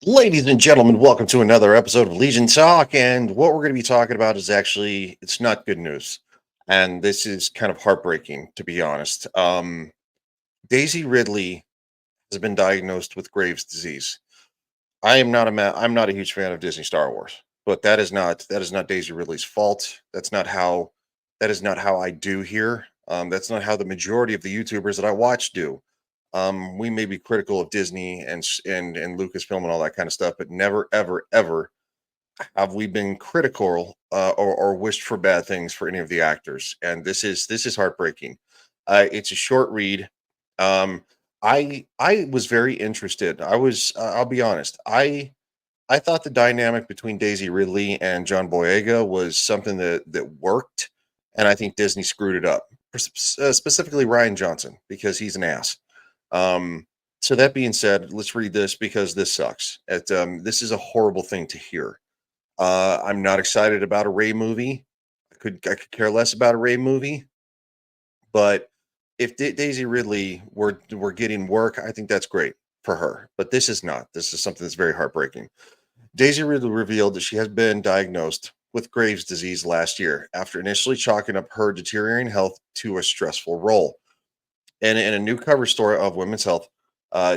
Ladies and gentlemen, welcome to another episode of Legion Talk. And what we're going to be talking about is actually, it's not good news. And this is kind of heartbreaking, to be honest. Daisy Ridley has been diagnosed with Graves' disease. I'm not a huge fan of Disney Star Wars, but that is not Daisy Ridley's fault. That is not how I do here. That's not how the majority of the YouTubers that I watch do. We may be critical of Disney and Lucasfilm and all that kind of stuff, but never, ever, ever have we been critical or wished for bad things for any of the actors. And this is heartbreaking. It's a short read. Um, I was very interested. I'll be honest. I thought the dynamic between Daisy Ridley and John Boyega was something that worked, and I think Disney screwed it up. Specifically Ryan Johnson because he's an ass. So that being said, let's read this because this sucks. This is a horrible thing to hear. I'm not excited about a Ray movie. I could care less about a Ray movie, but if Daisy Ridley were getting work, I think that's great for her. But this is not. This is something that's very heartbreaking. Daisy Ridley revealed that she has been diagnosed with Graves' disease last year after initially chalking up her deteriorating health to a stressful role. And in a new cover story of Women's Health,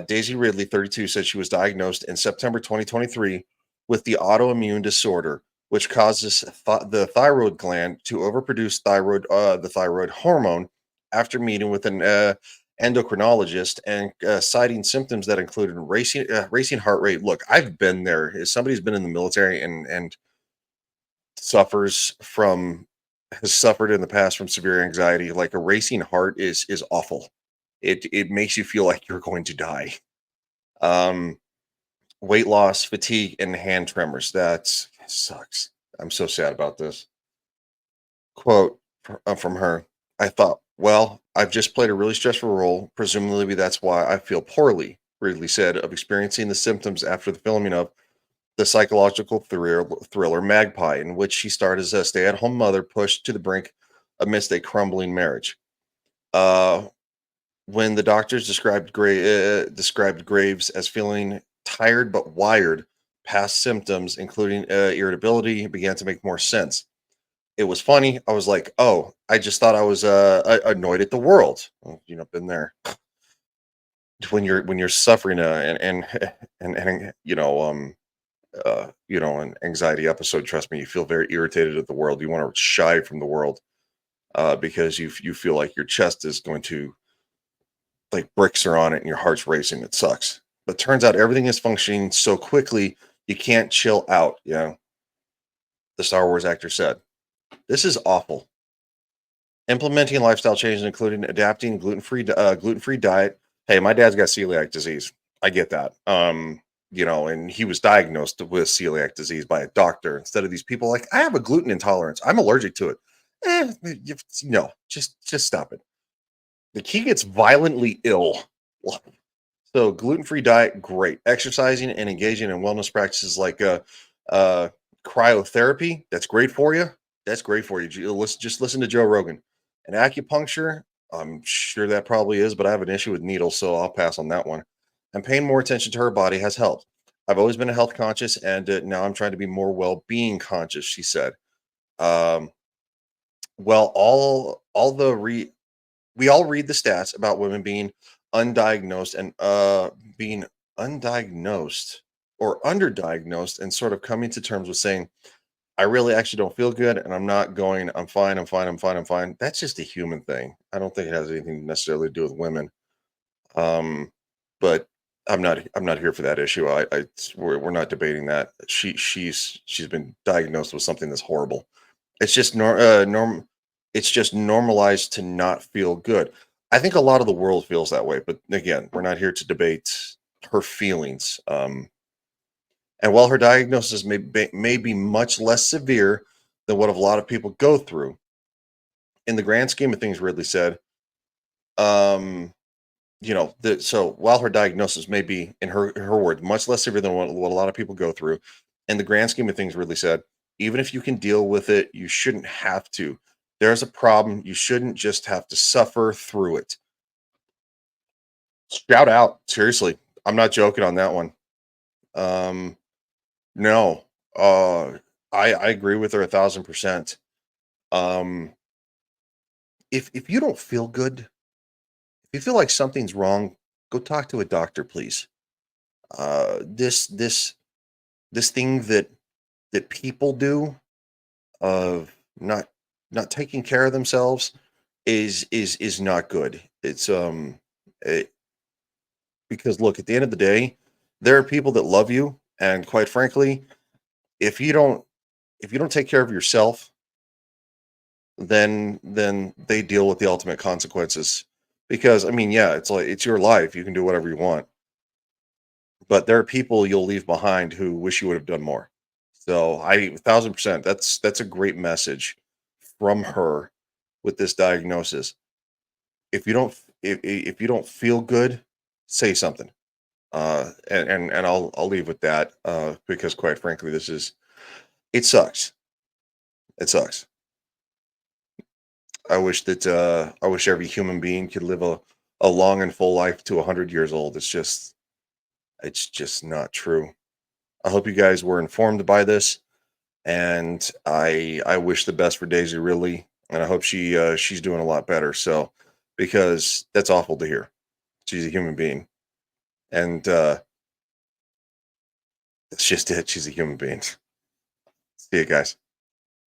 Daisy Ridley, 32, said she was diagnosed in September 2023 with the autoimmune disorder, which causes the thyroid gland to overproduce the thyroid hormone after meeting with an endocrinologist and citing symptoms that included racing heart rate. Look, I've been there. As somebody who's been in the military and suffers from has suffered in the past from severe anxiety, like a racing heart is awful. It makes you feel like you're going to die. Um, Weight loss, fatigue, and hand tremors. That sucks. I'm so sad about this. Quote from her: I thought, well, I've just played a really stressful role. Presumably, that's why I feel poorly. Ridley said of experiencing the symptoms after the filming of the psychological thriller Magpie, in which she starred as a stay-at-home mother pushed to the brink amidst a crumbling marriage. Uh, when the doctors described Graves as feeling tired but wired, past symptoms, including irritability, began to make more sense. It was funny. I was like, "Oh, I just thought I was annoyed at the world." Well, been there when you're suffering and an anxiety episode. Trust me, you feel very irritated at the world. You want to shy from the world because you feel like your chest is going to like bricks are on it and your heart's racing. It sucks. But turns out everything is functioning so quickly you can't chill out. The Star Wars actor said, "This is awful. Implementing lifestyle changes, including adapting gluten free diet. Hey, my dad's got celiac disease. I get that. And he was diagnosed with celiac disease by a doctor instead of these people like I have a gluten intolerance. I'm allergic to it. Just stop it. The key gets violently ill. So gluten-free diet, great. Exercising and engaging in wellness practices like uh, cryotherapy, that's great for you. That's great for you. Just listen to Joe Rogan. And acupuncture, I'm sure that probably is, but I have an issue with needles, so I'll pass on that one. And paying more attention to her body has helped. I've always been a health conscious, and now I'm trying to be more well-being conscious. She said. Um, well, all the we all read the stats about women being undiagnosed and being undiagnosed or underdiagnosed and sort of coming to terms with saying I really actually don't feel good and I'm fine, I'm fine. That's just a human thing. I don't think it has anything necessarily to do with women. um but I'm not here for that issue. We're not debating that. She's been diagnosed with something that's horrible. It's just it's just normalized to not feel good. I think a lot of the world feels that way, but again, we're not here to debate her feelings. And while her diagnosis may be much less severe than what a lot of people go through, in the grand scheme of things, Ridley said, um, so while her diagnosis may be, in her words, much less severe than what a lot of people go through, in the grand scheme of things, Ridley said, even if you can deal with it, you shouldn't have to. There's a problem. You shouldn't just have to suffer through it. Shout out. Seriously. I'm not joking on that one. No, uh, I agree with her 1,000%. Um, if you don't feel good, if you feel like something's wrong, go talk to a doctor, please. This thing that people do of not taking care of themselves is not good. It's it, because look, at the end of the day, there are people that love you, and quite frankly, if you don't if you don't take care of yourself, then they deal with the ultimate consequences. Because I mean, yeah, it's like it's your life. You can do whatever you want, but there are people you'll leave behind who wish you would have done more. So I 1,000%. That's a great message from her with this diagnosis. If you don't if you don't feel good, say something. And I'll leave with that because quite frankly, this is it sucks. It sucks. I wish every human being could live a long and full life to 100 years old. It's just not true. I hope you guys were informed by this, and I wish the best for Daisy Ridley, and I hope she's doing a lot better. So because that's awful to hear. She's a human being, and that's just it. She's a human being. See you guys.